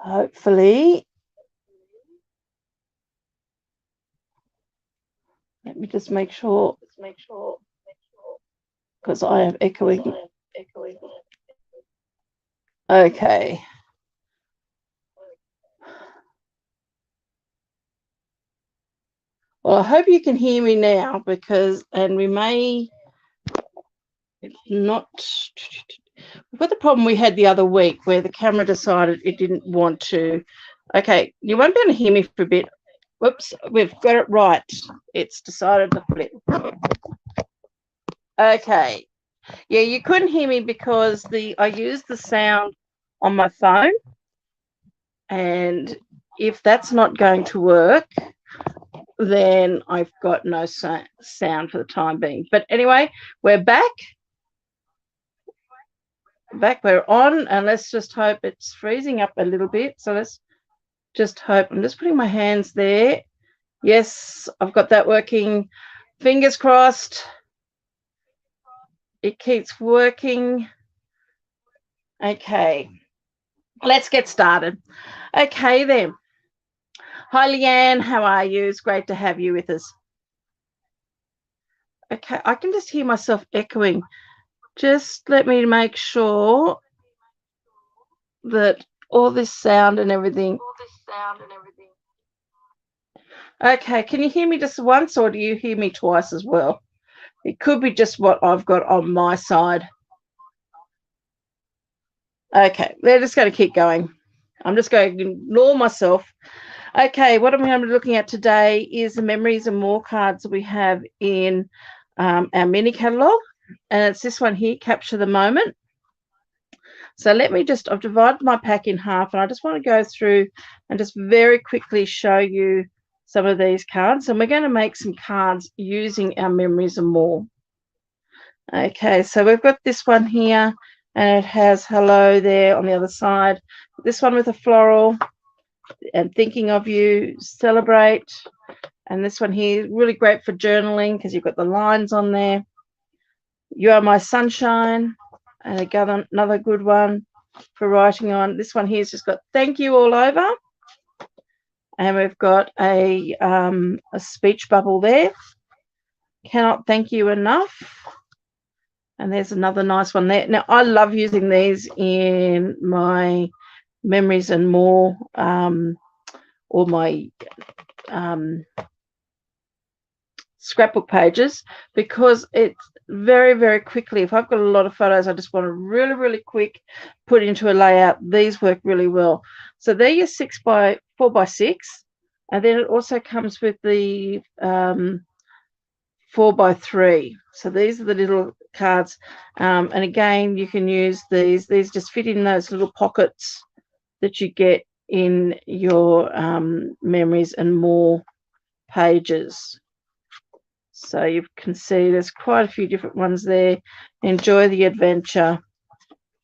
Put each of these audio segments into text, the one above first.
hopefully. Let me just make sure, because I am echoing. Okay. Well, I hope you can hear me now, because, and we may not. We've got the problem we had the other week where the camera decided it didn't want to. Okay, you won't be able to hear me for a bit. Whoops, we've got it right. It's decided to flip. Okay. Yeah, you couldn't hear me because I used the sound on my phone, and if that's not going to work, then I've got no sound for the time being. But anyway, we're back. We're on, and let's just hope it's freezing up a little bit. So let's just hope. I'm just putting my hands there. Yes, I've got that working. Fingers crossed. It keeps working. Okay, let's get started. Okay, then. Hi, Leanne. How are you? It's great to have you with us. Okay, I can just hear myself echoing. Just let me make sure that all this sound and everything. Okay, can you hear me just once, or do you hear me twice as well? It could be just what I've got on my side. Okay, we're just going to keep going. I'm just going to ignore myself. Okay, what I'm going to be looking at today is the Memories and More cards that we have in our mini catalogue. And it's this one here, Capture the Moment. So let me just, I've divided my pack in half, and I just want to go through and just very quickly show you some of these cards. And we're going to make some cards using our Memories and More. Okay, so we've got this one here, and it has hello there on the other side. This one with a floral and thinking of you, celebrate. And this one here, really great for journaling because you've got the lines on there. You are my sunshine. And again, another good one for writing on. This one here's just got thank you all over. And we've got a speech bubble there. Cannot thank you enough. And there's another nice one there. Now, I love using these in my Memories and More or my scrapbook pages, because it's very, very quickly, if I've got a lot of photos I just want to really, really quick put into a layout, these work really well. So they're your 4x6, and then it also comes with the 4x3. So these are the little cards, and again, you can use these just fit in those little pockets that you get in your Memories and More pages. So you can see there's quite a few different ones there. Enjoy the adventure.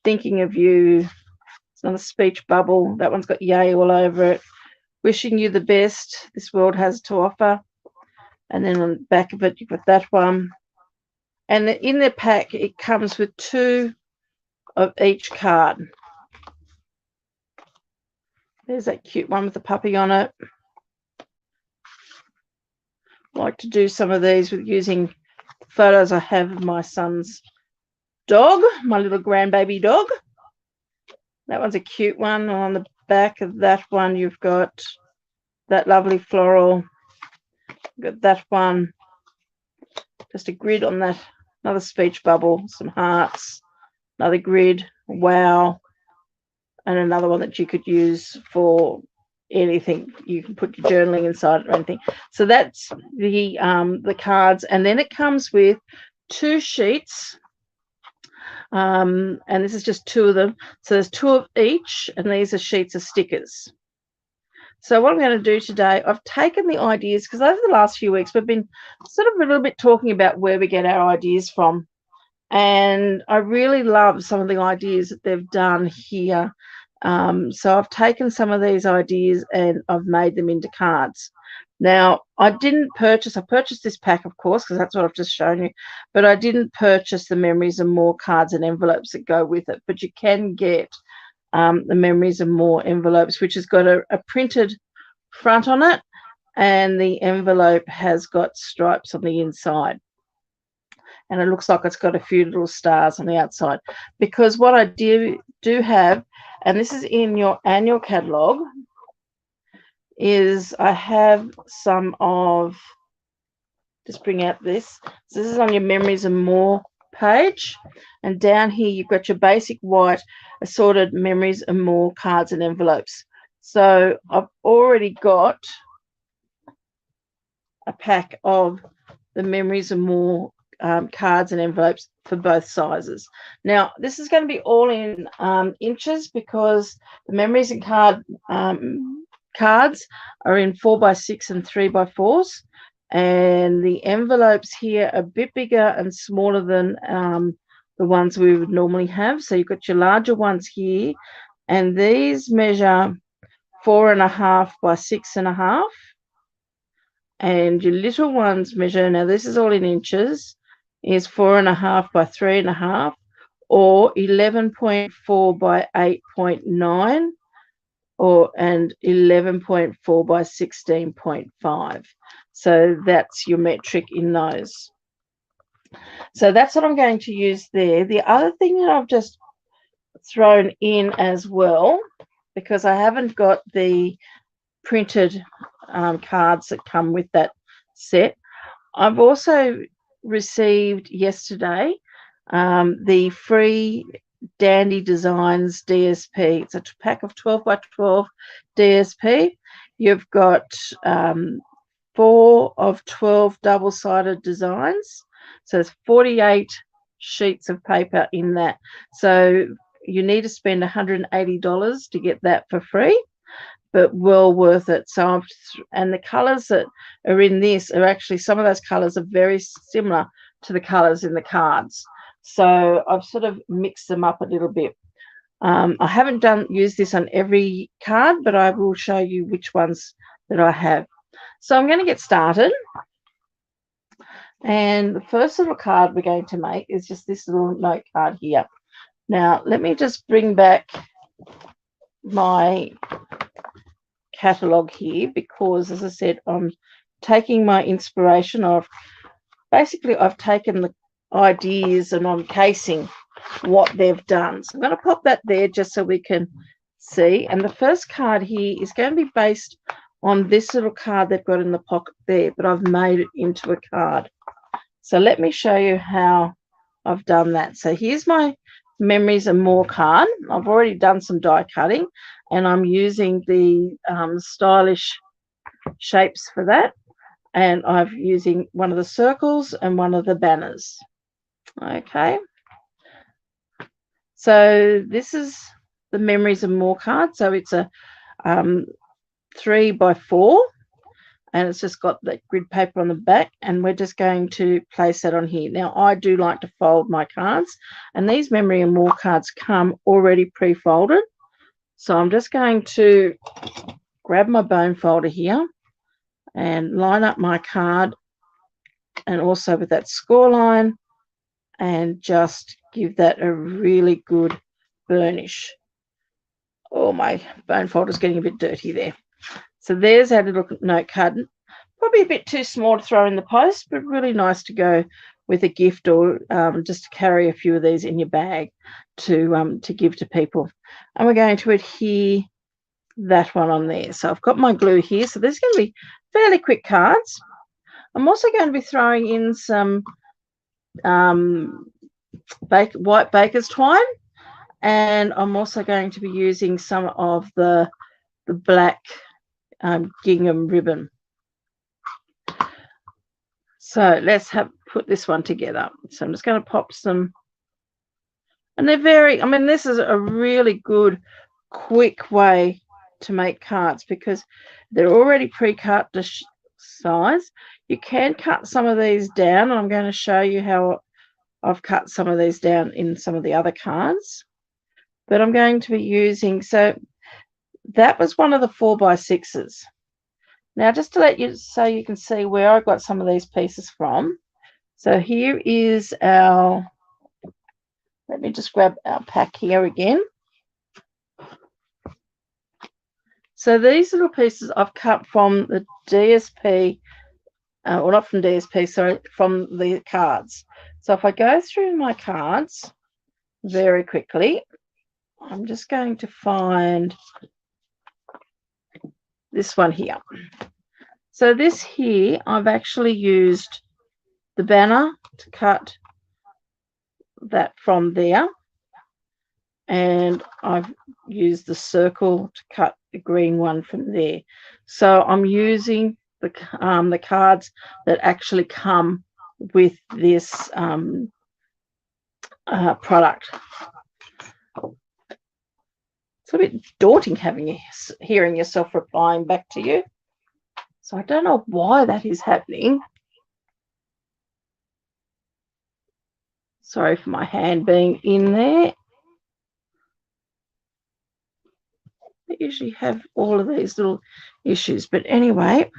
Thinking of you. It's not a speech bubble. That one's got yay all over it. Wishing you the best this world has to offer. And then on the back of it, you've got that one. And in the pack, it comes with 2 of each card. There's that cute one with the puppy on it. I like to do some of these with using photos I have of my son's dog, my little grandbaby dog. That one's a cute one. And on the back of that one, you've got that lovely floral. You've got that one. Just a grid on that. Another speech bubble, some hearts, another grid, wow, and another one that you could use for anything. You can put your journaling inside it or anything. So that's the cards, and then it comes with 2 sheets, and this is just 2 of them. So there's 2 of each, and these are sheets of stickers. So what I'm going to do today, I've taken the ideas, because over the last few weeks we've been sort of a little bit talking about where we get our ideas from, and I really love some of the ideas that they've done here. So I've taken some of these ideas and I've made them into cards. Now, I purchased this pack, of course, because that's what I've just shown you, but I didn't purchase the Memories and More cards and envelopes that go with it. But you can get the Memories and More envelopes, which has got a printed front on it, and the envelope has got stripes on the inside. And it looks like it's got a few little stars on the outside. Because what I do have, and this is in your annual catalogue, is I have some of, just bring out this. So this is on your Memories and More page. And down here, you've got your basic white assorted Memories and More cards and envelopes. So I've already got a pack of the Memories and More cards and envelopes for both sizes. Now, this is going to be all in inches, because the Memories and cards are in 4x6 and 3x4s, and the envelopes here are a bit bigger and smaller than the ones we would normally have. So you've got your larger ones here, and these measure 4.5 by 6.5, and your little ones measure, now this is all in inches, is 4.5 by 3.5, or 11.4 by 8.9, and 11.4 by 16.5. So that's your metric in those. So that's what I'm going to use there. The other thing that I've just thrown in as well, because I haven't got the printed cards that come with that set, I've also received yesterday the free Dandy Designs DSP. It's a pack of 12x12 DSP. You've got 4 of 12 double-sided designs. So it's 48 sheets of paper in that. So you need to spend $180 to get that for free, but well worth it. So and the colors that are in this are actually, some of those colors are very similar to the colors in the cards. So I've sort of mixed them up a little bit. I haven't used this on every card, but I will show you which ones that I have. So I'm going to get started. And the first little card we're going to make is just this little note card here. Now, let me just bring back my catalogue here, because, as I said, I'm taking my inspiration of, basically I've taken the ideas and I'm casing what they've done. So I'm going to pop that there just so we can see. And the first card here is going to be based on this little card they've got in the pocket there, but I've made it into a card. So let me show you how I've done that. So here's my Memories and More card. I've already done some die cutting, and I'm using the stylish shapes for that. And I'm using one of the circles and one of the banners. Okay. So this is the Memories and More card. So it's a 3x4, and it's just got that grid paper on the back, and we're just going to place that on here. Now, I do like to fold my cards, and these Memory and More cards come already pre-folded. So I'm just going to grab my bone folder here and line up my card, and also with that score line, and just give that a really good burnish. Oh, my bone folder's getting a bit dirty there. So there's our little note card. Probably a bit too small to throw in the post, but really nice to go with a gift, or just to carry a few of these in your bag to give to people. And we're going to adhere that one on there. So I've got my glue here. So there's going to be fairly quick cards. I'm also going to be throwing in some white baker's twine, and I'm also going to be using some of the black gingham ribbon. So let's put this one together. So I'm just going to pop some, and they're very, I mean, this is a really good quick way to make cards, because they're already pre-cut to size. You can cut some of these down, and I'm going to show you how I've cut some of these down in some of the other cards. But I'm going to be using, so that was one of the 4x6s. Now, just to let you, so you can see where I got some of these pieces from. So here is our, let me just grab our pack here again. So these little pieces I've cut from the DSP, well, not from DSP, sorry, from the cards. So if I go through my cards very quickly, I'm just going to find this one here. So this here, I've actually used the banner to cut that from there, and I've used the circle to cut the green one from there. So I'm using the cards that actually come with this product. It's a bit daunting hearing yourself replying back to you. So I don't know why that is happening. Sorry for my hand being in there. I usually have all of these little issues, but anyway.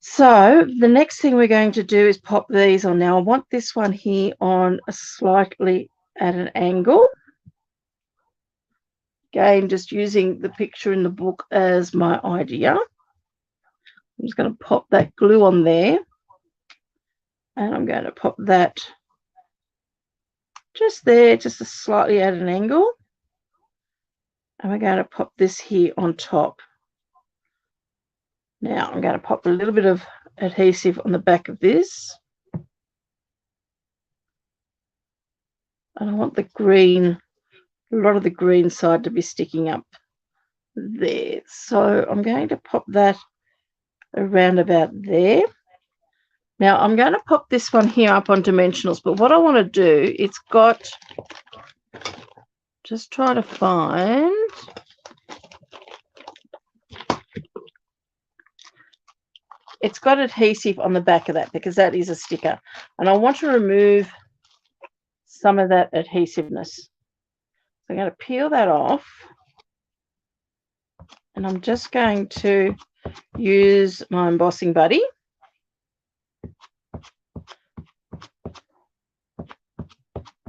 So the next thing we're going to do is pop these on. Now I want this one here on a slightly at an angle. Again, just using the picture in the book as my idea. I'm just going to pop that glue on there, and I'm going to pop that just there, just a slightly at an angle. And we're going to pop this here on top. Now I'm going to pop a little bit of adhesive on the back of this. And I want the green, a lot of the green side to be sticking up there. So I'm going to pop that around about there. Now I'm going to pop this one here up on dimensionals, but what I want to do, it's got, just try to find, it's got adhesive on the back of that because that is a sticker, and I want to remove some of that adhesiveness. So I'm going to peel that off, and I'm just going to use my embossing buddy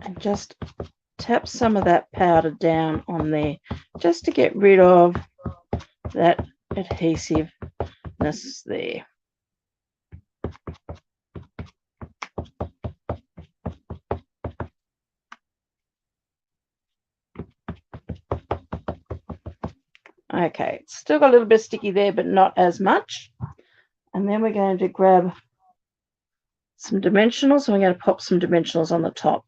and just tap some of that powder down on there just to get rid of that adhesiveness there. Okay, it's still got a little bit sticky there, but not as much. And then we're going to grab some dimensionals, and we're going to pop some dimensionals on the top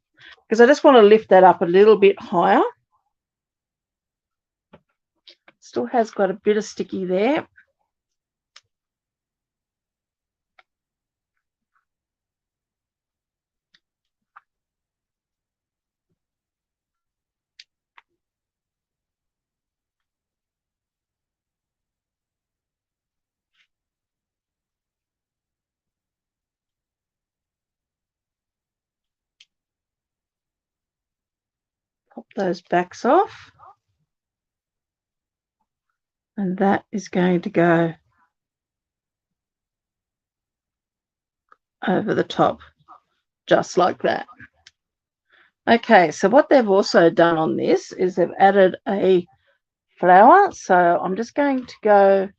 because I just want to lift that up a little bit higher. Still has got a bit of sticky there. Pop those backs off. And that is going to go over the top, just like that. Okay, so what they've also done on this is they've added a flower. So I'm just going to go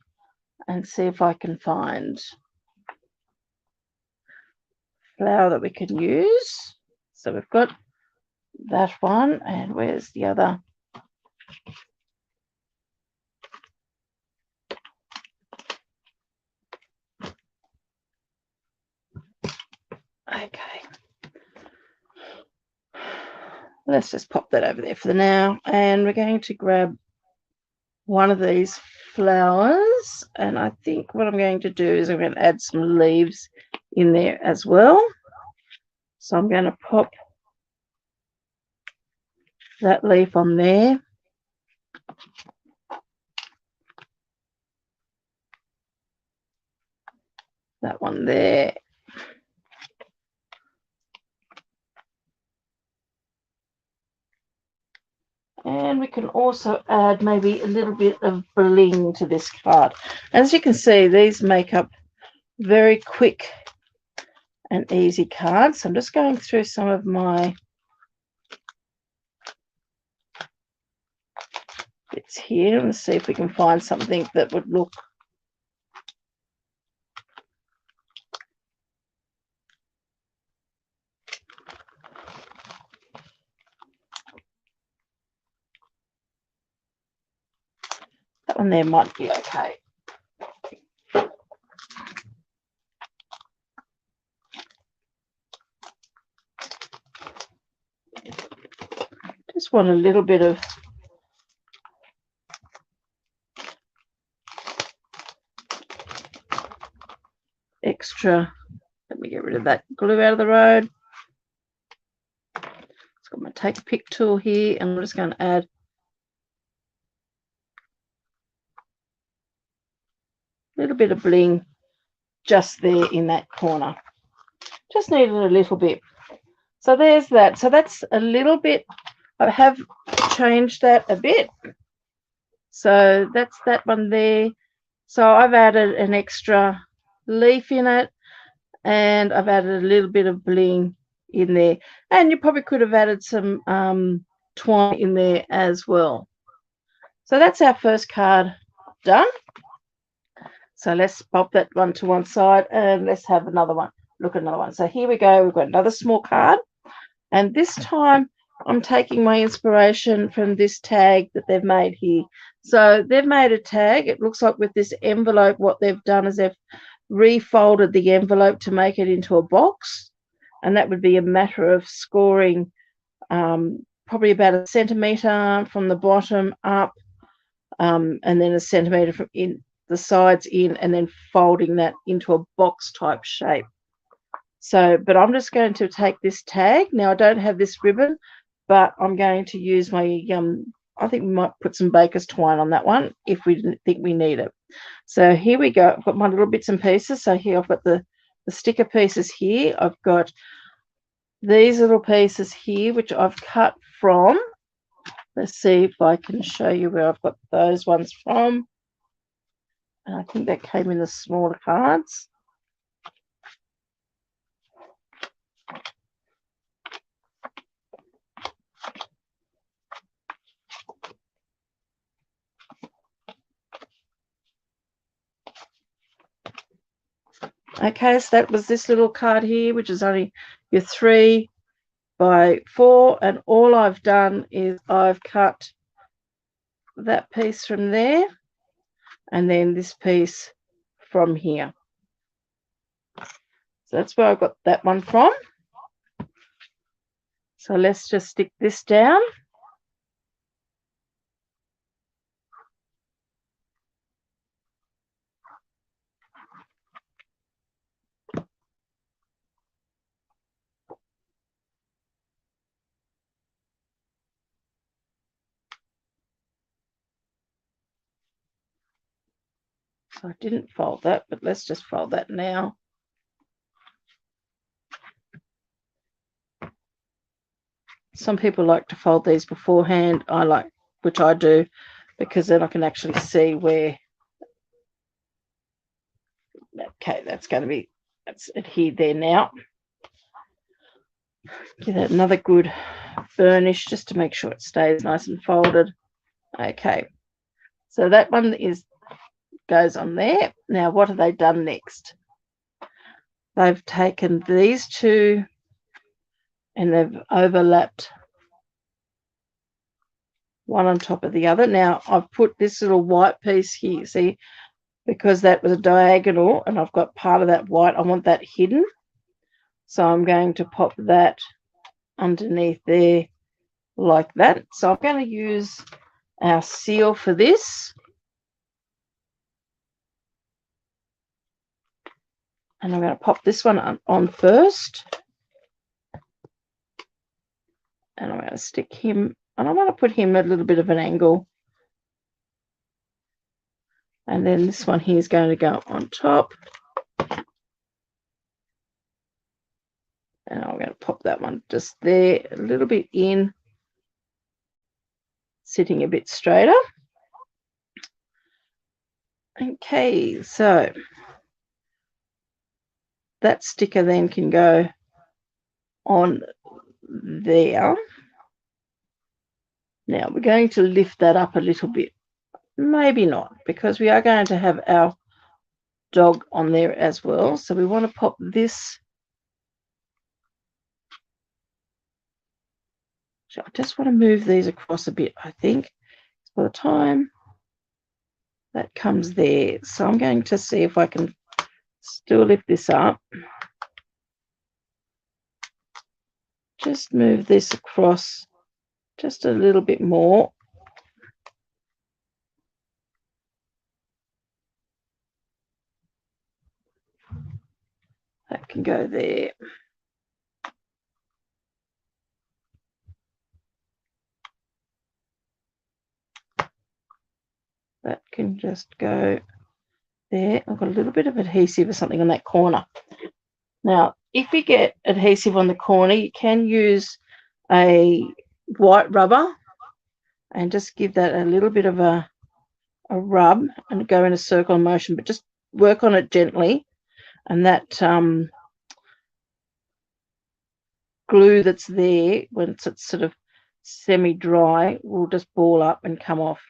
and see if I can find flower that we can use. So we've got that one, and where's the other? Okay, let's just pop that over there for now, and we're going to grab one of these flowers, and I think what I'm going to do is I'm going to add some leaves in there as well. So I'm going to pop that leaf on there. That one there. And we can also add maybe a little bit of bling to this card. As you can see, these make up very quick and easy cards. So I'm just going through some of my bits here. Let's see if we can find something that would look that one there might be okay. Just want a little bit of extra. Let me get rid of that glue out of the road. It's got my take a pick tool here, and I'm just going to add a little bit of bling just there in that corner. Just needed a little bit. So there's that. So that's a little bit. I have changed that a bit. So that's that one there. So I've added an extra leaf in it, and I've added a little bit of bling in there. And you probably could have added some twine in there as well. So that's our first card done. So let's pop that one to one side, and let's have another one. Look at another one. So here we go. We've got another small card, and this time I'm taking my inspiration from this tag that they've made here. So they've made a tag. It looks like with this envelope, what they've done is they've refolded the envelope to make it into a box, and that would be a matter of scoring probably about a centimetre from the bottom up, and then a centimetre from in the sides in, and then folding that into a box type shape. So, but I'm just going to take this tag. Now I don't have this ribbon, but I'm going to use my, I think we might put some baker's twine on that one if we think we need it. So here we go. I've got my little bits and pieces. So here I've got the sticker pieces here. I've got these little pieces here, which I've cut from. Let's see if I can show you where I've got those ones from. And I think that came in the smaller cards. Okay, so that was this little card here, which is only your 3 by 4, and all I've done is I've cut that piece from there, and then this piece from here. So that's where I got that one from. So let's just stick this down. So I didn't fold that, but let's just fold that now. Some people like to fold these beforehand. I like, which I do, because then I can actually see where. Okay, that's going to be, that's adhered there now. Give that another good burnish just to make sure it stays nice and folded. Okay, so that one goes on there. Now, what have they done next? They've taken these two and they've overlapped one on top of the other. Now, I've put this little white piece here, see, because that was a diagonal and I've got part of that white. I want that hidden. So I'm going to pop that underneath there like that. So I'm going to use our seal for this. And I'm going to pop this one on first. And I'm going to stick him, and I want to put him at a little bit of an angle. And then this one here is going to go on top. And I'm going to pop that one just there, a little bit in, sitting a bit straighter. Okay, so that sticker then can go on there. Now we're going to lift that up a little bit maybe not, because we are going to have our dog on there as well. So we want to pop this. So I just want to move these across a bit, I think, by the time that comes there. So I'm going to see if I can still lift this up. Just move this across just a little bit more. That can go there. That can just go there. I've got a little bit of adhesive or something on that corner. Now, if you get adhesive on the corner, you can use a white rubber and just give that a little bit of a rub and go in a circle motion, but just work on it gently, and that glue that's there, once it's sort of semi-dry, will just ball up and come off.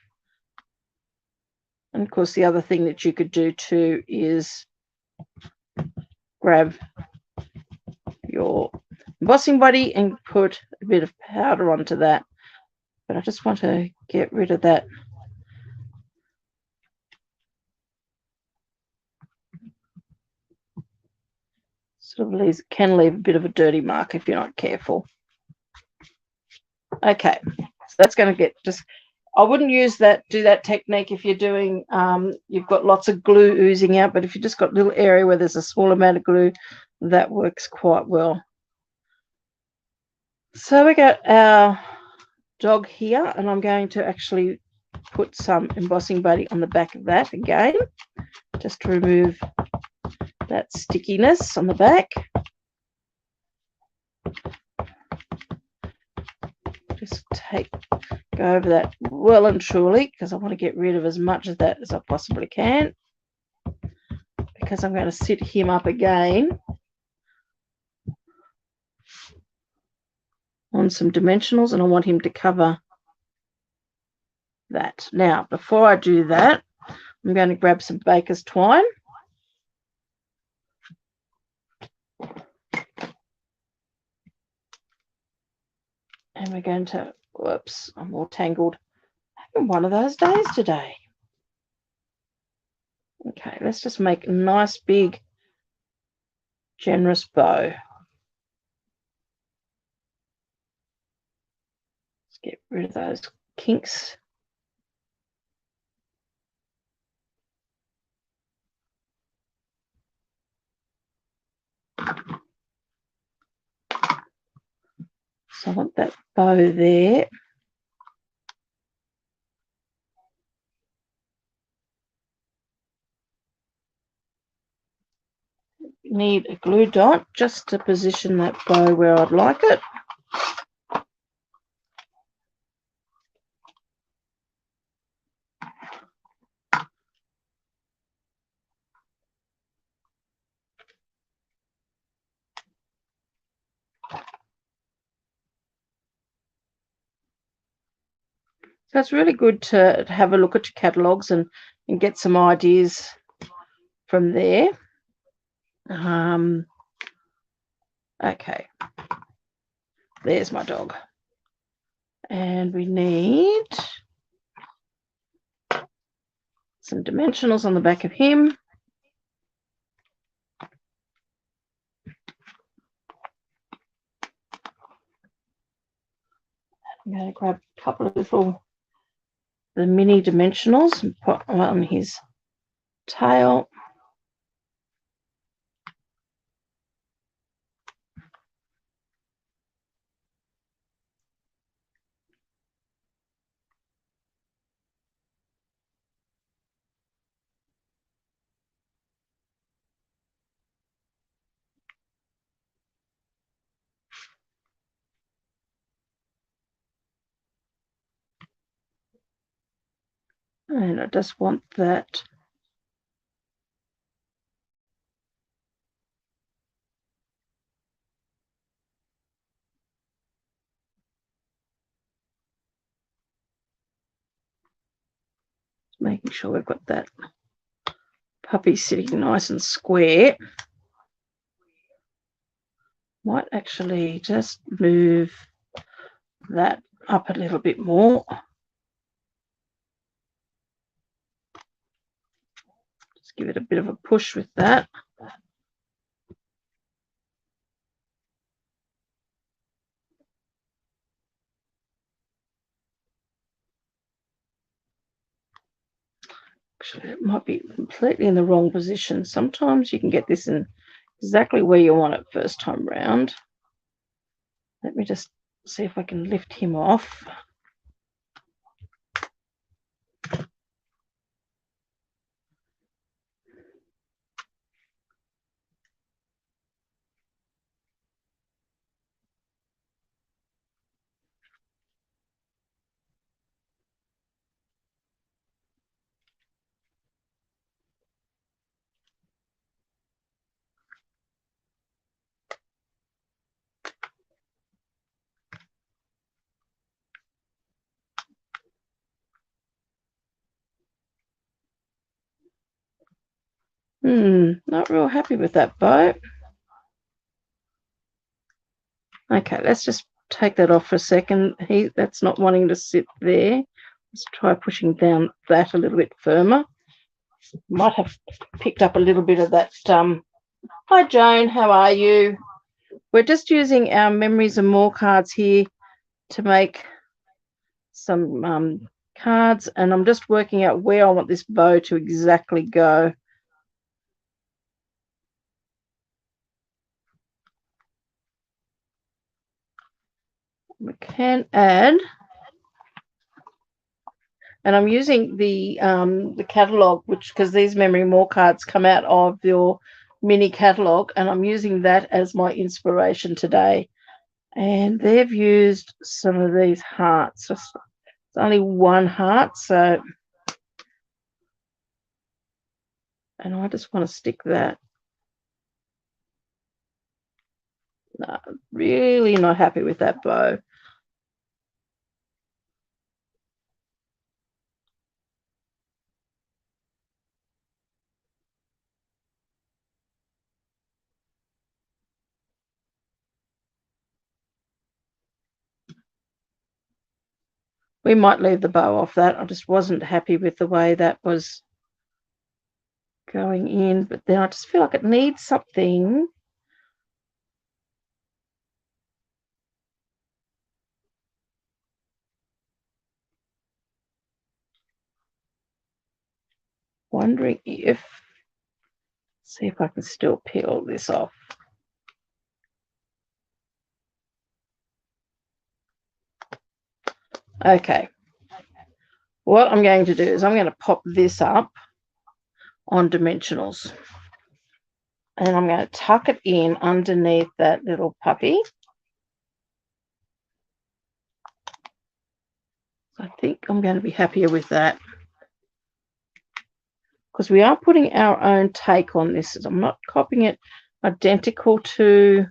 And of course, the other thing that you could do too is grab your embossing buddy and put a bit of powder onto that. But I just want to get rid of that. Sort of can leave a bit of a dirty mark if you're not careful. Okay, so that's going to get just. I wouldn't do that technique if you're doing, you've got lots of glue oozing out, but if you've just got a little area where there's a small amount of glue, that works quite well. So we got our dog here, and I'm going to actually put some embossing buddy on the back of that again, just to remove that stickiness on the back. Just go over that well and truly, because I want to get rid of as much of that as I possibly can, because I'm going to sit him up again on some dimensionals, and I want him to cover that. Now, before I do that, I'm going to grab some baker's twine. And we're going to, whoops, I'm all tangled. Having one of those days today. Okay, let's just make a nice big generous bow. Let's get rid of those kinks. So I want that bow there. Need a glue dot just to position that bow where I'd like it. So it's really good to have a look at your catalogues and get some ideas from there. Okay, there's my dog. And we need some dimensionals on the back of him. I'm going to grab a couple of the mini dimensionals and put on his tail. And I just want that Making sure we've got that puppy sitting nice and square. Might actually just move that up a little bit more. Just give it a bit of a push with that. Actually, it might be completely in the wrong position. Sometimes you can get this in exactly where you want it first time round. Let me just see if I can lift him off. Not real happy with that bow. Okay, let's just take that off for a second. That's not wanting to sit there. Let's try pushing down that a little bit firmer. Might have picked up a little bit of that. Hi, Joan. How are you? We're just using our Memories and More cards here to make some cards, and I'm just working out where I want this bow to exactly go. We can add, and I'm using the catalog, which, because these Memory More cards come out of your mini catalog, and I'm using that as my inspiration today. And they've used some of these hearts. It's only one heart, so, and I just want to stick that. No, really not happy with that bow. We might leave the bow off that. I just wasn't happy with the way that was going in, but then I just feel like it needs something. Wondering if, see if I can still peel this off. Okay. What I'm going to do is I'm going to pop this up on dimensionals. And I'm going to tuck it in underneath that little puppy. I think I'm going to be happier with that, because we are putting our own take on this. I'm not copying it identical to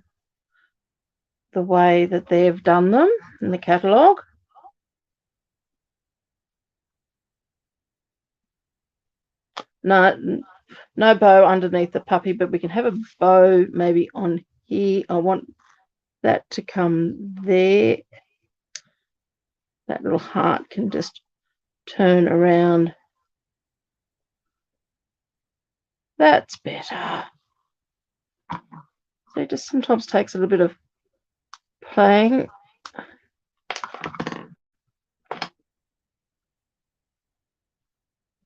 the way that they've done them in the catalogue. No bow underneath the puppy, but we can have a bow maybe on here. I want that to come there. That little heart can just turn around. That's better. So it just sometimes takes a little bit of playing.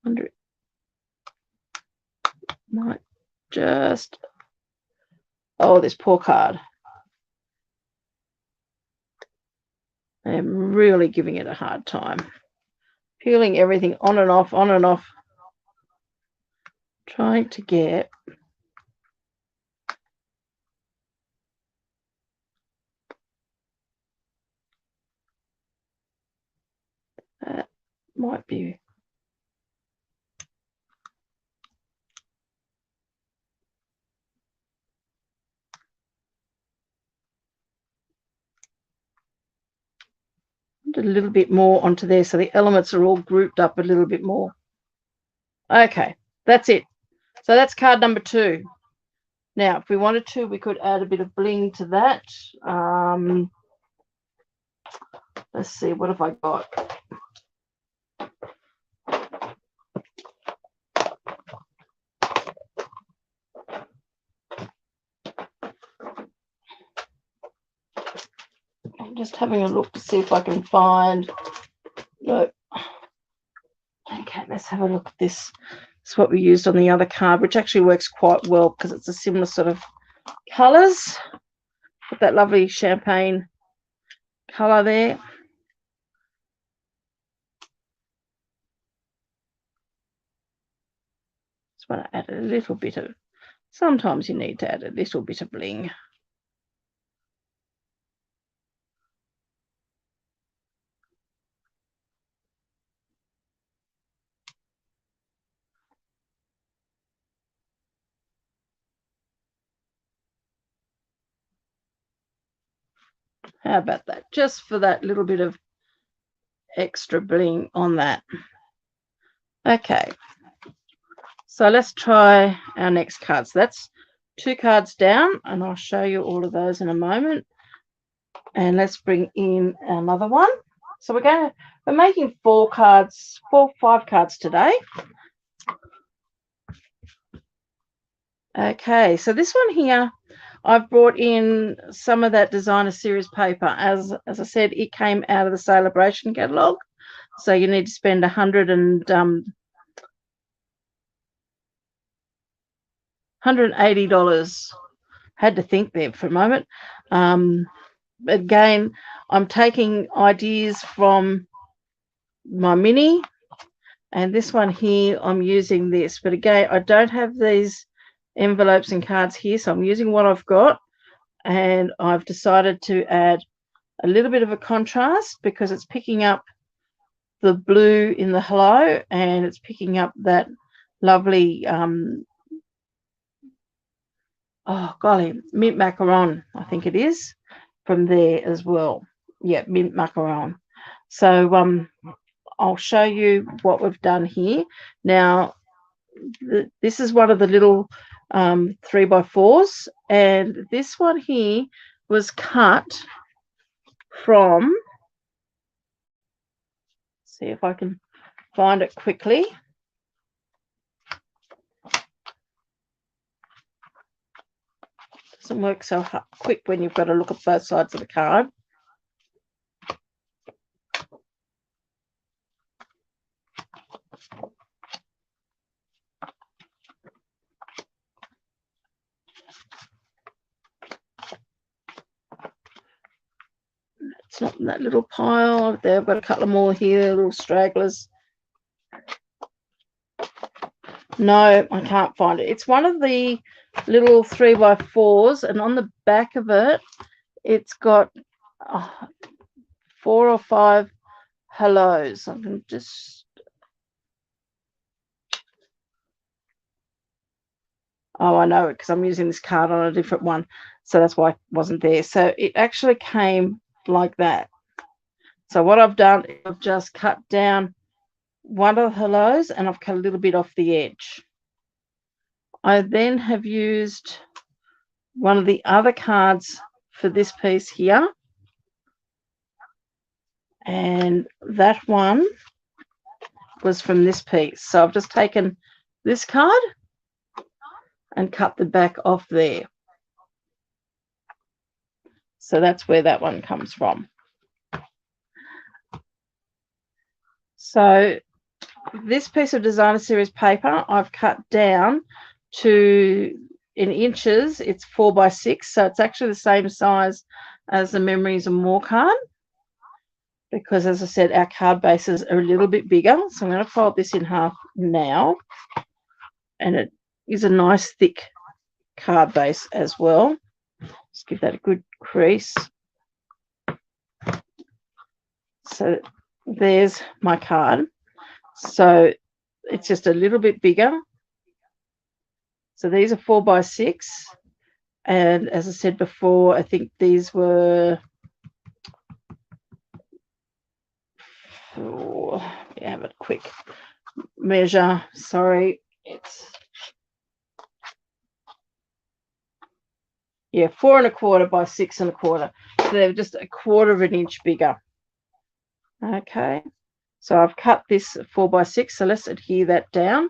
Wonder it might just, oh, this poor card. I'm really giving it a hard time. Peeling everything on and off, on and off. Trying to get that might be. A little bit more onto there so the elements are all grouped up a little bit more. Okay, that's it. So that's card number 2. Now, if we wanted to, we could add a bit of bling to that. Let's see, what have I got? I'm just having a look to see if I can find. No. Okay, let's have a look at this. It's what we used on the other card, which actually works quite well because it's a similar sort of colours. With that lovely champagne colour there. Just want to add a little bit of, sometimes you need to add a little bit of bling. How about that? Just for that little bit of extra bling on that. Okay. So let's try our next card. So that's 2 cards down, and I'll show you all of those in a moment. And let's bring in another one. So we're making 5 cards today. Okay, so this one here, I've brought in some of that designer series paper. As I said, it came out of the Celebration catalogue. So you need to spend $180. Had to think there for a moment. Again, I'm taking ideas from my mini, and this one here, I'm using this. But again, I don't have these envelopes and cards here, so I'm using what I've got, and I've decided to add a little bit of a contrast because it's picking up the blue in the hello, and it's picking up that lovely oh golly, mint macaron, I think it is, from there as well. Yeah, mint macaron. So I'll show you what we've done here. Now, this is one of the little 3x4s, and this one here was cut from, see if I can find it quickly. Doesn't work so quick when you've got to look at both sides of the card. It's not in that little pile there. I've got a couple more here, little stragglers. No, I can't find it. It's one of the little 3x4s, and on the back of it, it's got 4 or 5 hellos. I can just, oh, I know it because I'm using this card on a different one, so that's why it wasn't there. So it actually came like that. So what I've done is I've just cut down one of the hellos, and I've cut a little bit off the edge. I then have used one of the other cards for this piece here, and that one was from this piece. So I've just taken this card and cut the back off there. So that's where that one comes from. So this piece of designer series paper I've cut down to, in inches, it's 4x6, so it's actually the same size as the Memories and More card, because as I said, our card bases are a little bit bigger. So I'm going to fold this in half now, and it is a nice thick card base as well. Just give that a good crease. So there's my card. So it's just a little bit bigger. So these are 4x6, and as I said before, I think these were, have it quick. measure. Sorry, it's 4¼ by 6¼ so they're just 1/4 of an inch bigger. Okay, so I've cut this 4 by 6, so let's adhere that down.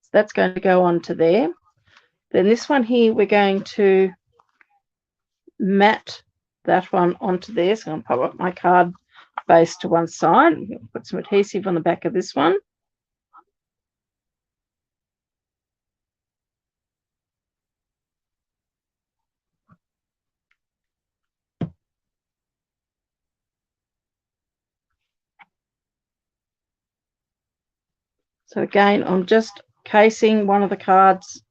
So that's going to go onto there. Then this one here, we're going to mat that one onto there. So I'm going to pop up my card base to one side. Put some adhesive on the back of this one. So again, I'm just casing one of the cards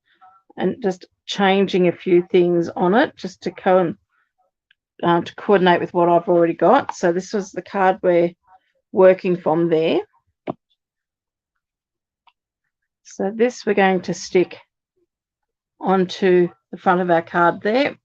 and just changing a few things on it just to coordinate with what I've already got. So this was the card we're working from there. So this we're going to stick onto the front of our card there.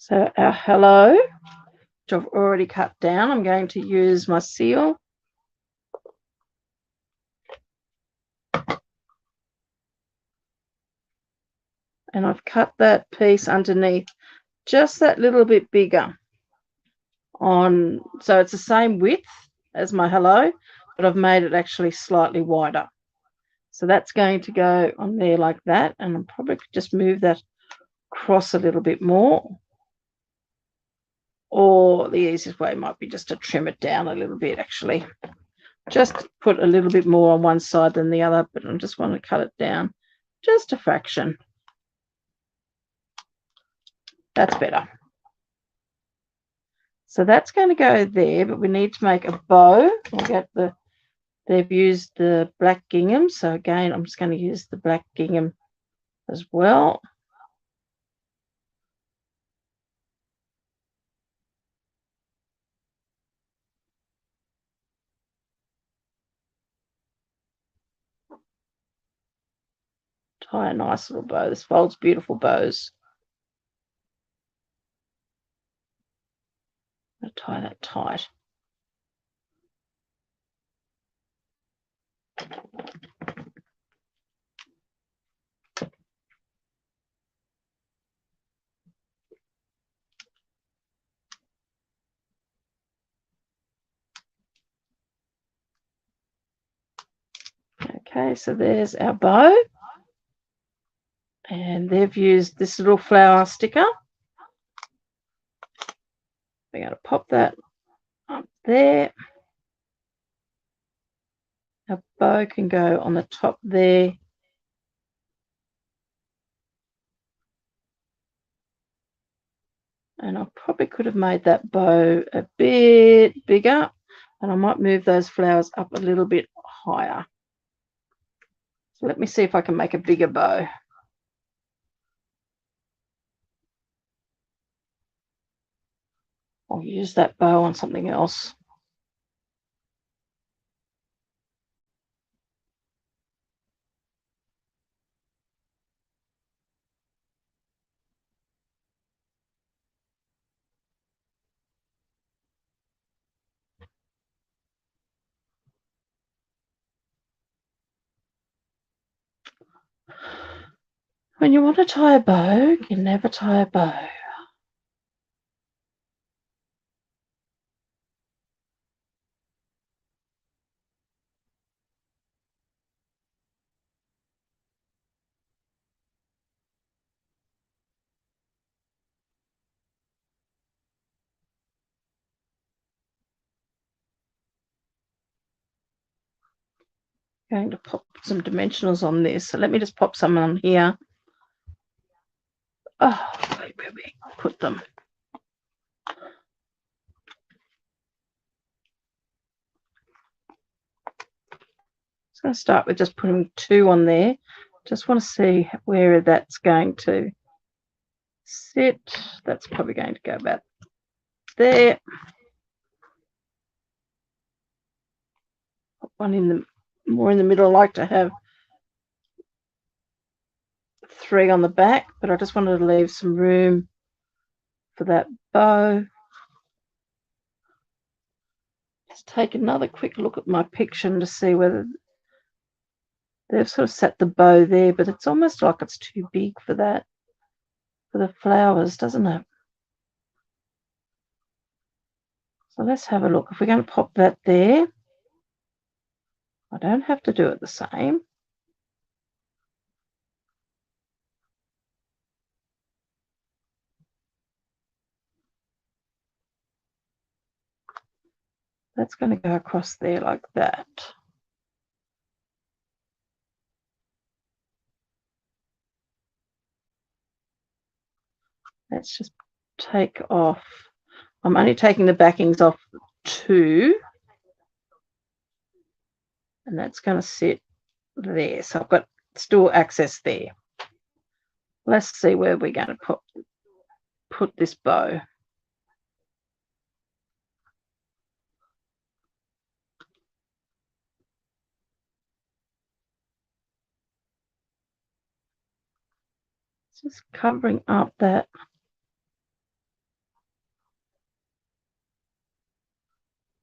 So our hello, which I've already cut down, I'm going to use my seal. And I've cut that piece underneath just that little bit bigger on, so it's the same width as my hello, but I've made it actually slightly wider. So that's going to go on there like that, and I'm probably could just move that across a little bit more. Or the easiest way might be just to trim it down a little bit, actually. Just put a little bit more on one side than the other, but I just want to cut it down just a fraction. That's better. So that's going to go there, but we need to make a bow. We'll get they've used the black gingham, so again, I'm just going to use the black gingham as well. Tie a nice little bow. This folds beautiful bows. I'll tie that tight. Okay, so there's our bow. And they've used this little flower sticker. We're going to pop that up there. Our bow can go on the top there. And I probably could have made that bow a bit bigger. And I might move those flowers up a little bit higher. So let me see if I can make a bigger bow. I'll use that bow on something else. When you want to tie a bow, you can never tie a bow. Going to pop some dimensionals on this. So let me just pop some on here. Oh, where we put them. I'm going to start with just putting 2 on there. Just want to see where that's going to sit. That's probably going to go about there. Put one in the more in the middle. I like to have 3 on the back, but I just wanted to leave some room for that bow. Let's take another quick look at my picture to see whether they've sort of set the bow there, but it's almost like it's too big for that, for the flowers, doesn't it? So let's have a look. If we're going to pop that there, I don't have to do it the same. That's going to go across there like that. Let's just take off. I'm only taking the backings off 2. And that's going to sit there. So I've got still access there. Let's see where we're going to put this bow. Just covering up that.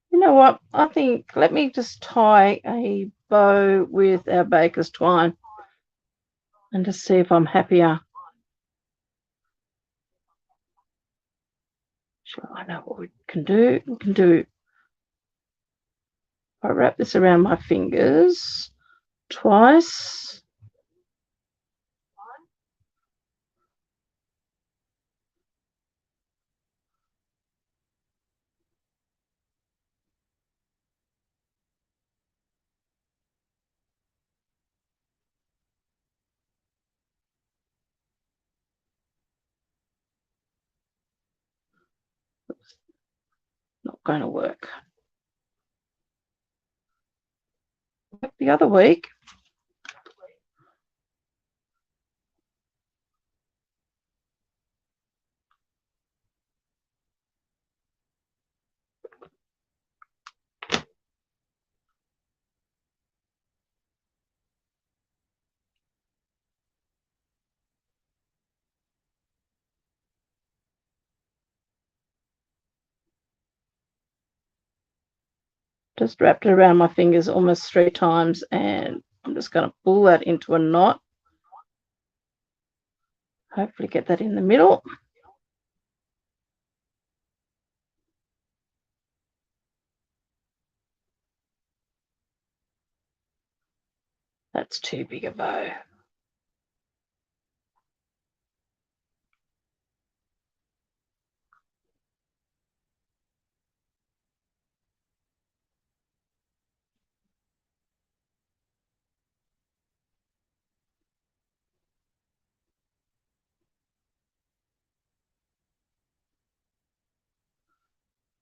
You know what? I think let me just tie a bow with our baker's twine and just see if I'm happier. Sure, I know what we can do. We can do, I wrap this around my fingers twice. Not going to work. The other week, just wrapped it around my fingers almost 3 times, and I'm just going to pull that into a knot. Hopefully get that in the middle. That's too big a bow.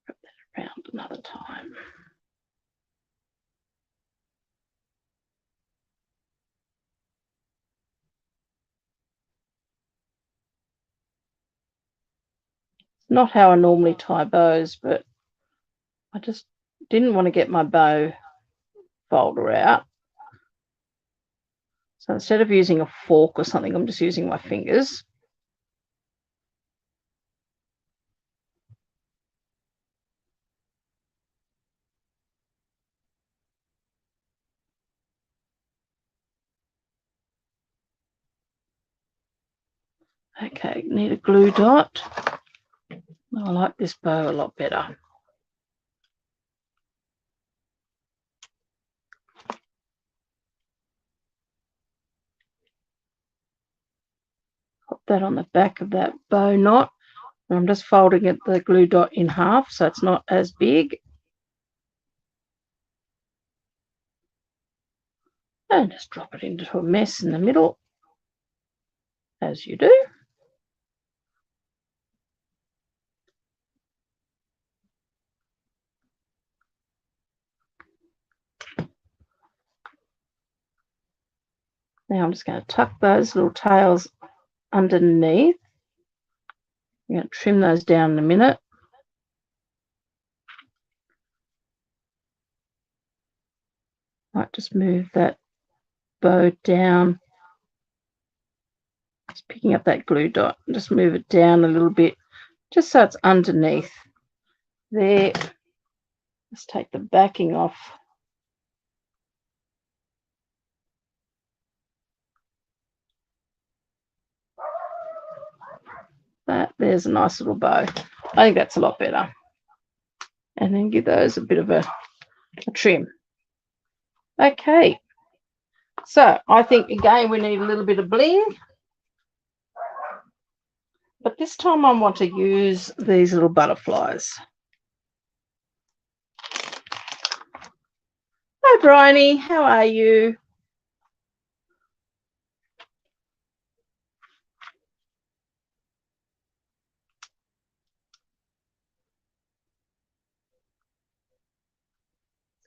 Wrap that around another time. It's not how I normally tie bows, but I just didn't want to get my bow folder out. So instead of using a fork or something, I'm just using my fingers. Okay, need a glue dot. I like this bow a lot better. Pop that on the back of that bow knot. And I'm just folding it, the glue dot in half, so it's not as big. And just drop it into a mess in the middle, as you do. Now I'm just going to tuck those little tails underneath. I'm going to trim those down in a minute. Might just move that bow down. Just picking up that glue dot and just move it down a little bit, just so it's underneath there. Let's take the backing off. There's a nice little bow. I think that's a lot better. And then give those a bit of a trim. Okay. So I think, again, we need a little bit of bling. But this time I want to use these little butterflies. Hi, Bryony. How are you?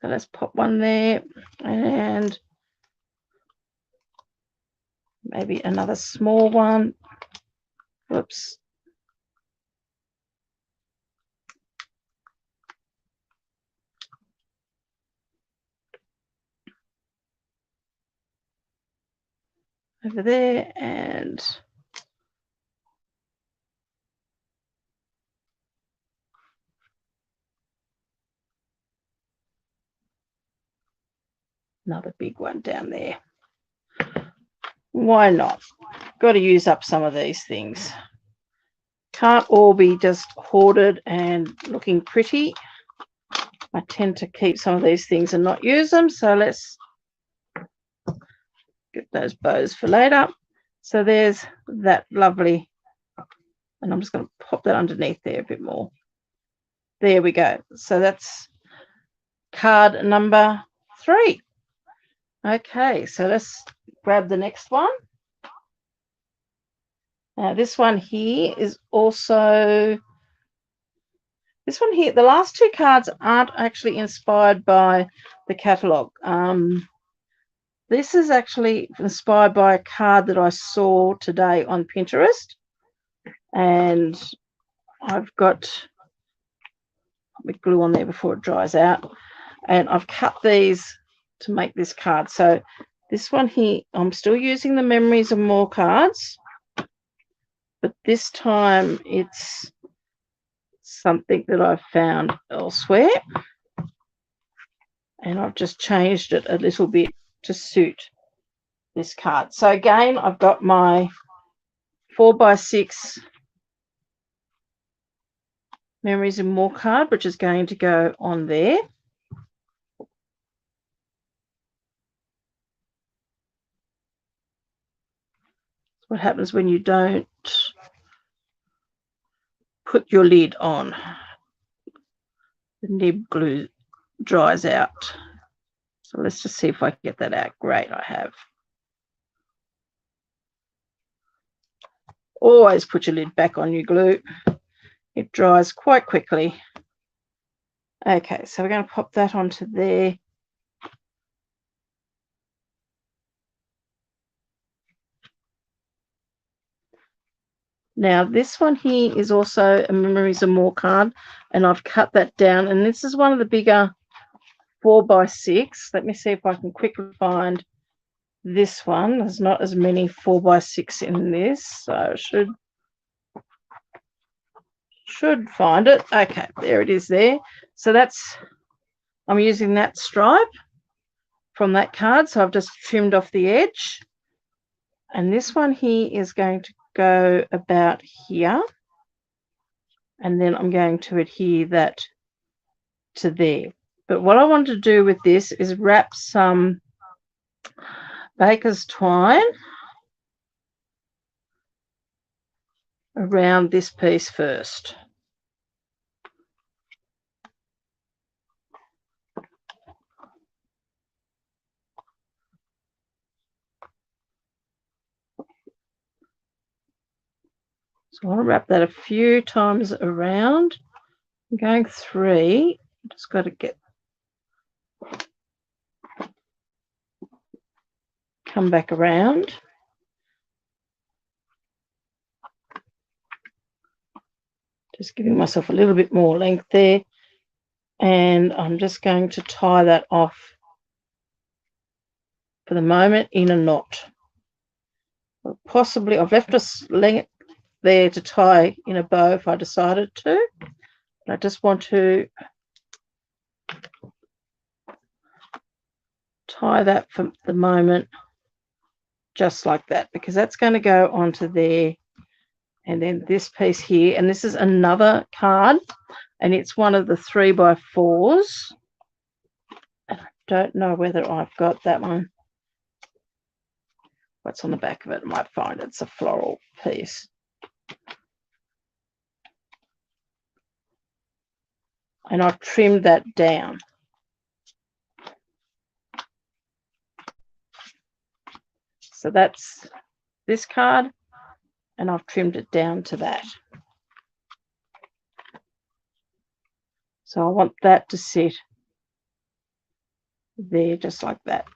So let's pop one there and maybe another small one. Whoops. Over there, and another big one down there. Why not? Got to use up some of these things. Can't all be just hoarded and looking pretty. I tend to keep some of these things and not use them. So let's get those bows for later. So there's that lovely, and I'm just going to pop that underneath there a bit more. There we go. So that's card number 3. Okay, so let's grab the next one. Now this one here is also, this one here, the last 2 cards aren't actually inspired by the catalogue. This is actually inspired by a card that I saw today on Pinterest. And I've got glue on there before it dries out. And I've cut these to make this card. So this one here, I'm still using the Memories and More cards. But this time it's something that I've found elsewhere. And I've just changed it a little bit to suit this card. So again, I've got my 4x6 Memories and More card, which is going to go on there. What happens when you don't put your lid on? The nib glue dries out. So let's just see if I can get that out. Great, I have. Always put your lid back on your glue. It dries quite quickly. Okay, so we're going to pop that onto there. Now this one here is also a Memories and More card, and I've cut that down, and this is one of the bigger 4x6. Let me see if I can quickly find this one. There's not as many 4x6 in this, so I should find it. Okay, there it is there. So that's, I'm using that stripe from that card, so I've just trimmed off the edge. And this one here is going to go about here, and then I'm going to adhere that to there. But what I want to do with this is wrap some baker's twine around this piece first. So I want to wrap that a few times around. I'm going 3. Just got to come back around. Just giving myself a little bit more length there. And I'm just going to tie that off for the moment in a knot. Possibly, I've left a length there to tie in a bow if I decided to. I just want to tie that for the moment just like that, because that's going to go onto there. And then this piece here, and this is another card, and it's one of the 3x4s. And I don't know whether I've got that one. What's on the back of it? I might find it's a floral piece. And I've trimmed that down. So that's this card, and I've trimmed it down to that. So I want that to sit there just like that.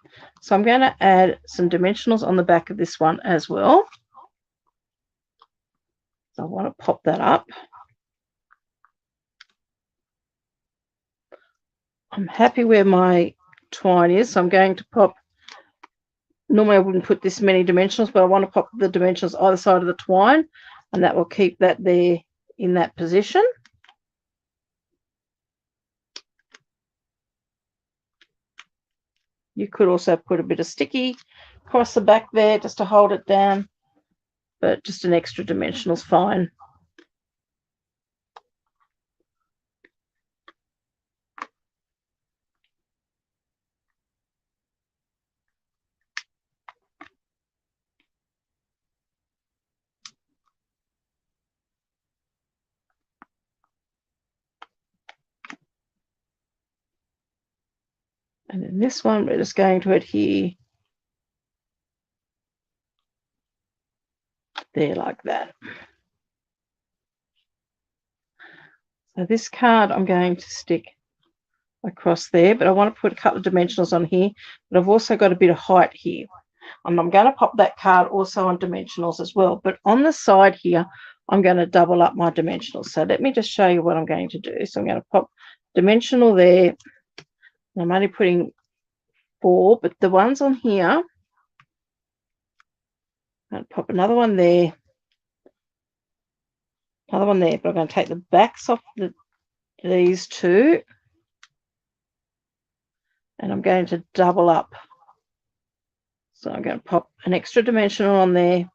So I'm going to add some dimensionals on the back of this one as well. So I want to pop that up. I'm happy where my twine is, so I'm going to pop, normally I wouldn't put this many dimensionals, but I want to pop the dimensionals either side of the twine, and that will keep that there in that position. You could also put a bit of sticky across the back there just to hold it down, but just an extra dimensional is fine. And then this one, we're just going to adhere there like that. So this card I'm going to stick across there, but I want to put a couple of dimensionals on here, but I've also got a bit of height here. And I'm going to pop that card also on dimensionals as well, but on the side here, I'm going to double up my dimensionals. So let me just show you what I'm going to do. So I'm going to pop dimensional there. I'm only putting 4, but the ones on here, I'm going to pop another one there, another one there, but I'm going to take the backs off these 2, and I'm going to double up. So I'm going to pop an extra dimensional on there,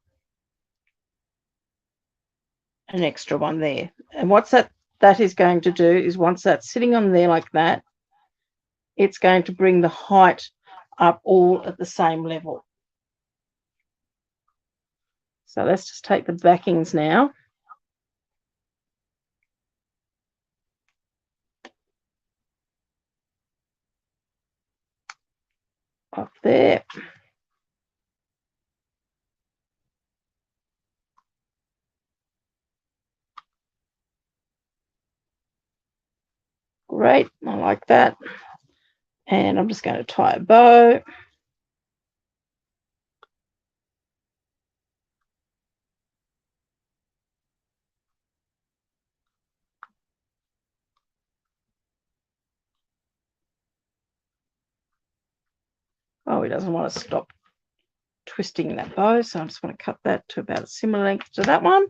an extra one there. And what's that is going to do is, once that's sitting on there like that, it's going to bring the height up all at the same level. So let's just take the backings now. Up there. Great, I like that. And I'm just going to tie a bow. Oh, he doesn't want to stop twisting that bow, so I just want to cut that to about a similar length to that one.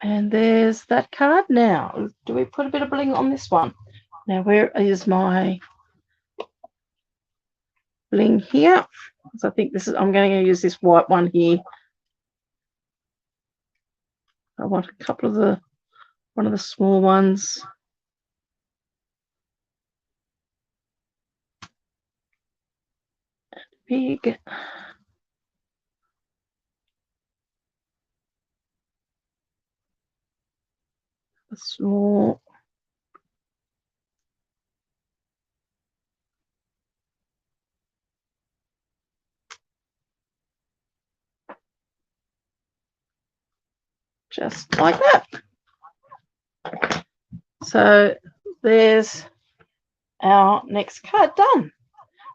And there's that card. Now, do we put a bit of bling on this one? Now, where is my bling here? So I think this is, I'm going to use this white one here. I want a couple of one of the small ones. Big. Small. just like that. So there's our next card done.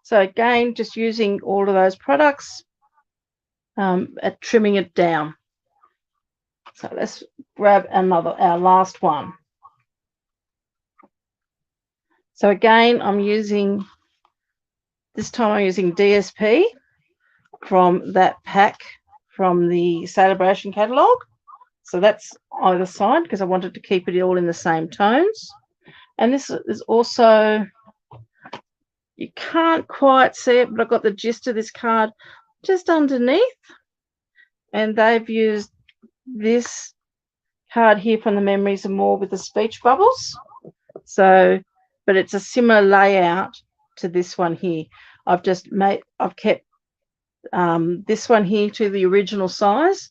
So again, just using all of those products, at trimming it down. So let's grab our last one. So again, this time I'm using DSP from that pack from the Celebration catalogue. So that's either side because I wanted to keep it all in the same tones. And this is also, you can't quite see it, but I've got the gist of this card just underneath. And they've used this card here from the Memories and More with the speech bubbles. So, but it's a similar layout to this one here. I've kept this one here to the original size,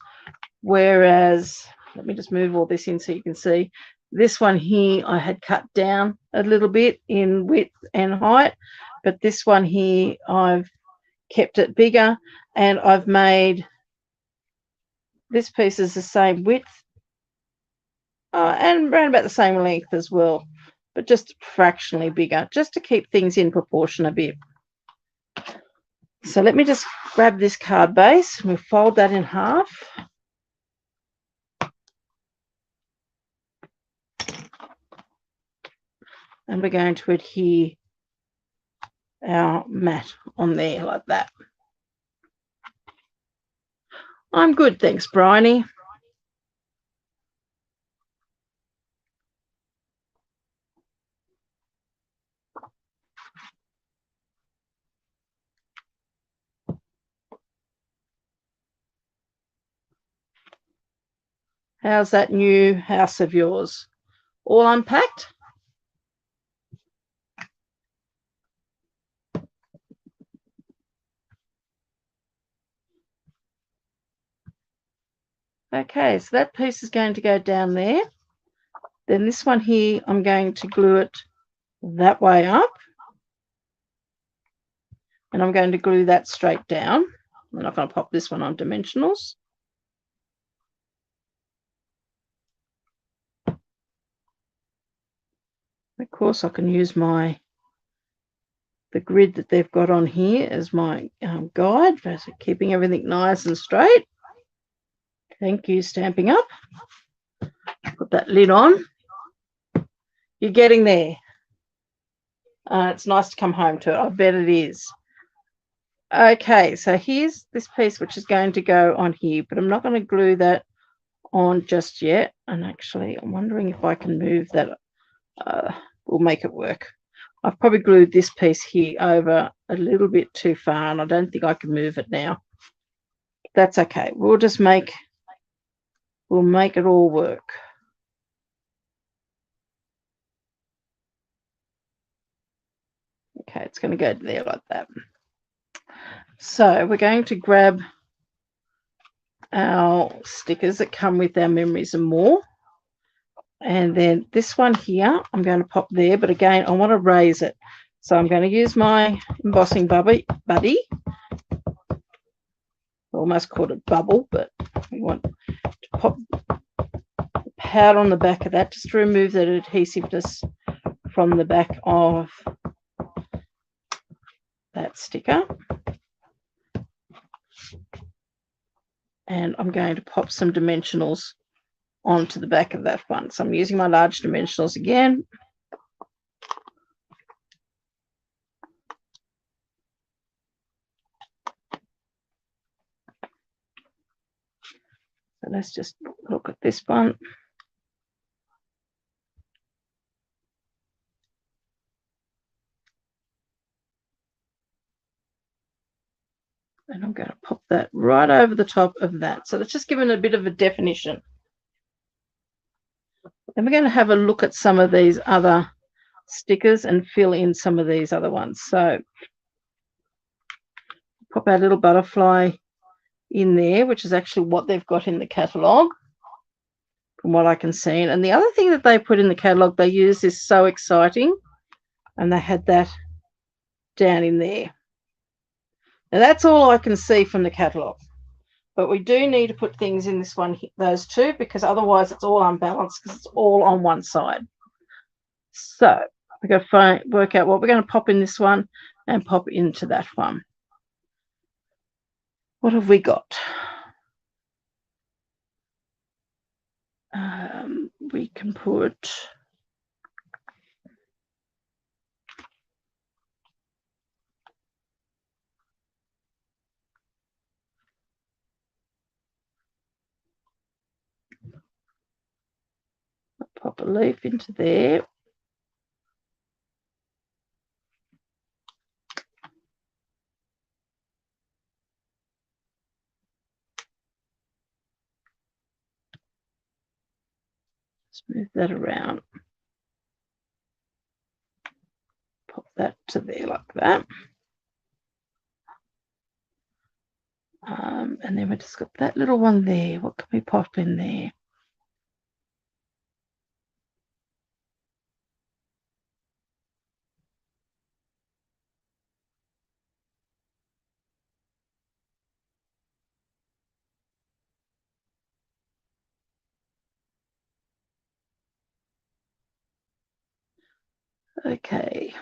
whereas, let me just move all this in so you can see. This one here I had cut down a little bit in width and height, but this one here I've kept it bigger, and I've made this piece is the same width and around about the same length as well, but just fractionally bigger, just to keep things in proportion a bit. So let me just grab this card base and we'll fold that in half. And we're going to adhere our mat on there like that. I'm good, thanks, Bryony. How's that new house of yours? All unpacked? Okay, so that piece is going to go down there. Then this one here, I'm going to glue it that way up. And I'm going to glue that straight down. I'm not going to pop this one on dimensionals. Of course, I can use the grid that they've got on here as my guide for keeping everything nice and straight. Thank you, Stamping Up. Put that lid on. You're getting there. It's nice to come home to it. I bet it is. Okay, so here's this piece which is going to go on here, but I'm not going to glue that on just yet. And actually, I'm wondering if I can move that. We'll make it work. I've probably glued this piece here over a little bit too far, and I don't think I can move it now. That's okay. We'll make it all work. Okay, it's going to go there like that. So we're going to grab our stickers that come with our Memories and More. And then this one here, I'm going to pop there. But again, I want to raise it. So I'm going to use my embossing buddy. Almost called it bubble, but we want to pop the powder on the back of that just to remove that adhesiveness from the back of that sticker. And I'm going to pop some dimensionals onto the back of that one. So I'm using my large dimensionals again. So let's just look at this one. And I'm going to pop that right over the top of that. So that's just giving a bit of a definition. Then we're going to have a look at some of these other stickers and fill in some of these other ones. So pop our little butterfly in there, which is actually what they've got in the catalogue from what I can see. And the other thing that they put in the catalogue they use is So Exciting, and they had that down in there. Now that's all I can see from the catalogue. But we do need to put things in this one, those two, because otherwise it's all unbalanced because it's all on one side. So we're going to work out what we're going to pop in this one and pop into that one. What have we got? We can put pop a leaf into there. Move that around. Pop that to there like that. And then we just got that little one there. What can we pop in there? Okay.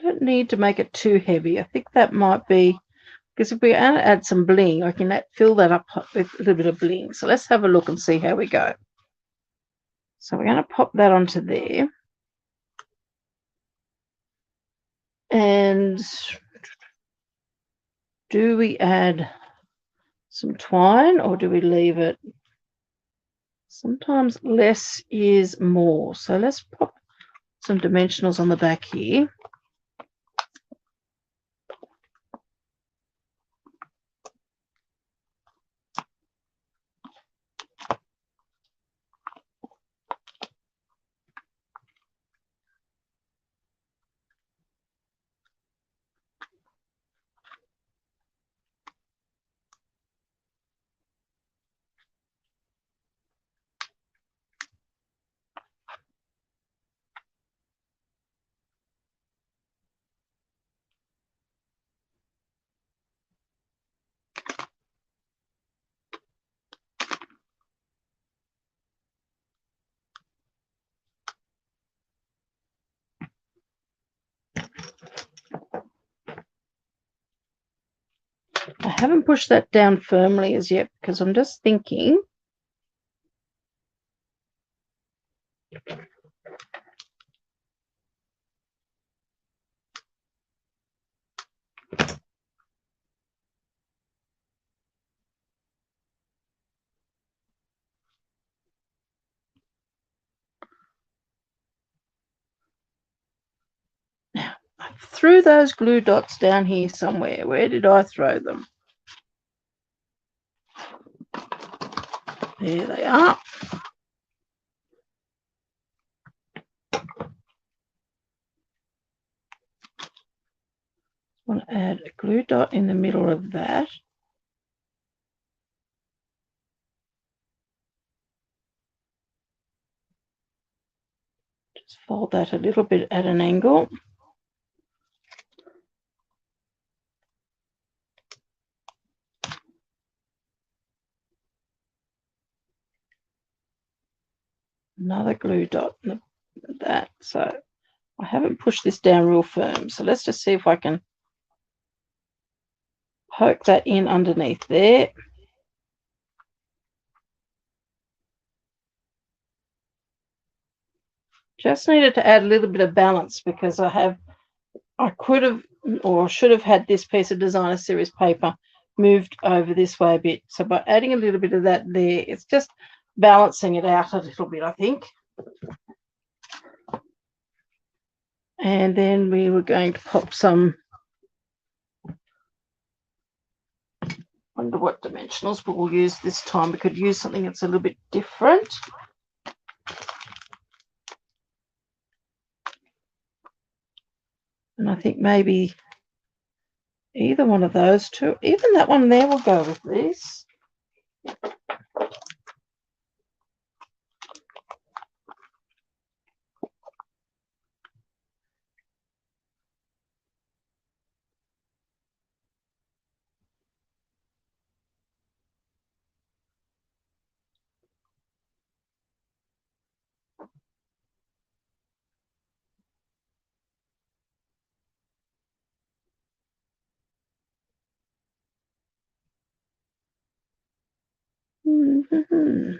Don't need to make it too heavy. I think that might be, because if we add some bling, I can fill that up with a little bit of bling. So let's have a look and see how we go. So we're going to pop that onto there. And do we add some twine or do we leave it? Sometimes less is more. So let's pop some dimensionals on the back here. I haven't pushed that down firmly as yet because I'm just thinking now I threw those glue dots down here somewhere. Where did I throw them? There they are. I want to add a glue dot in the middle of that. Just fold that a little bit at an angle. Another glue dot in that. So I haven't pushed this down real firm. So let's just see if I can poke that in underneath there. Just needed to add a little bit of balance because I could have or should have had this piece of designer series paper moved over this way a bit. So by adding a little bit of that there, it's just balancing it out a little bit, I think. And then we were going to pop some Wonder what dimensionals we'll use this time. We could use something that's a little bit different. And I think maybe either one of those two, even that one there will go with these. Mm-hmm.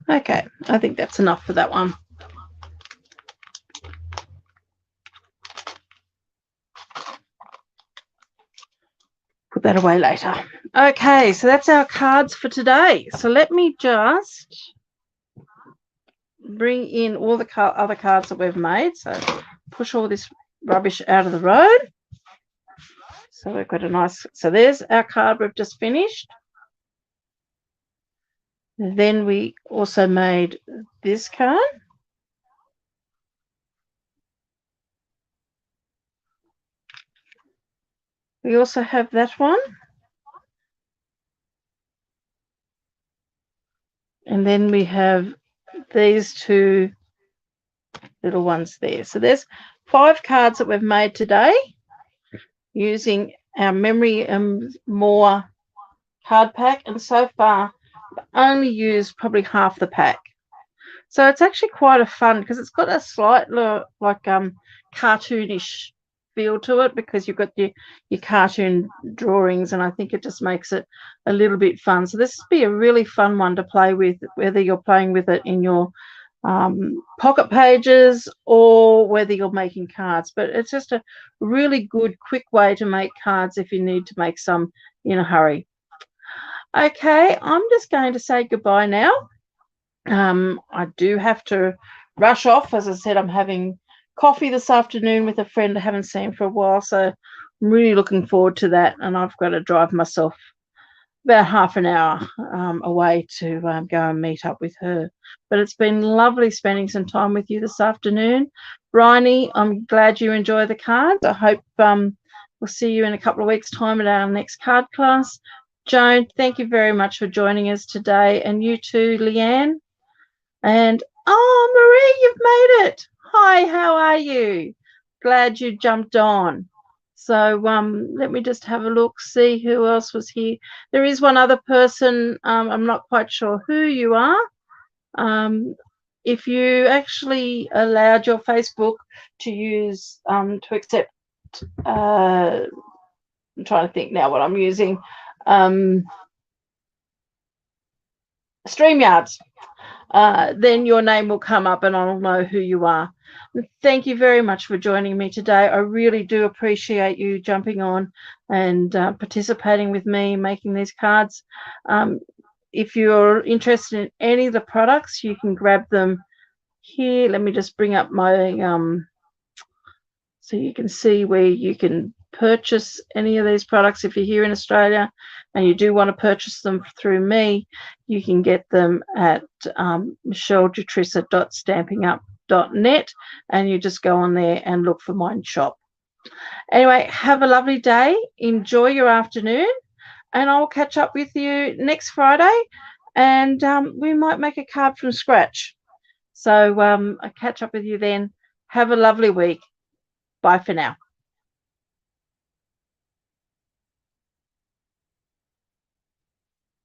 Okay, I think that's enough for that one. Put that away later. Okay, so that's our cards for today. So let me just bring in all the other cards that we've made. So push all this rubbish out of the road. So we've got a nice, so there's our card we've just finished. Then we also made this card. We also have that one. And then we have these two little ones there. So there's 5 cards that we've made today using our Memory and More card pack. And so far, I've only used probably half the pack. So it's actually quite a fun, because it's got a slight like cartoonish feel to it, because you've got your cartoon drawings, and I think it just makes it a little bit fun. So this would be a really fun one to play with, whether you're playing with it in your pocket pages or whether you're making cards. But it's just a really good, quick way to make cards if you need to make some in a hurry. Okay, I'm just going to say goodbye now. I do have to rush off. As I said, I'm having coffee this afternoon with a friend I haven't seen for a while, so I'm really looking forward to that. And I've got to drive myself about half an hour away to go and meet up with her. But it's been lovely spending some time with you this afternoon. Bryony, I'm glad you enjoy the cards. I hope we'll see you in a couple of weeks' time at our next card class. Joan, thank you very much for joining us today. And you too, Leanne. And, oh, Marie, you've made it. Hi, how are you? Glad you jumped on. So let me just have a look, see who else was here. There is one other person. I'm not quite sure who you are. If you actually allowed your Facebook to use, to accept, I'm trying to think now what I'm using, StreamYards. Then your name will come up and I'll know who you are. Thank you very much for joining me today. I really do appreciate you jumping on and participating with me, making these cards. If you're interested in any of the products, you can grab them here. Let me just bring up my, so you can see where you can purchase any of these products. If you're here in Australia and you do want to purchase them through me, you can get them at michellejutrissa.stampingup.net, and you just go on there and look for mine shop. Anyway, have a lovely day. Enjoy your afternoon, and I'll catch up with you next Friday, and we might make a card from scratch. So I'll catch up with you then. Have a lovely week. Bye for now.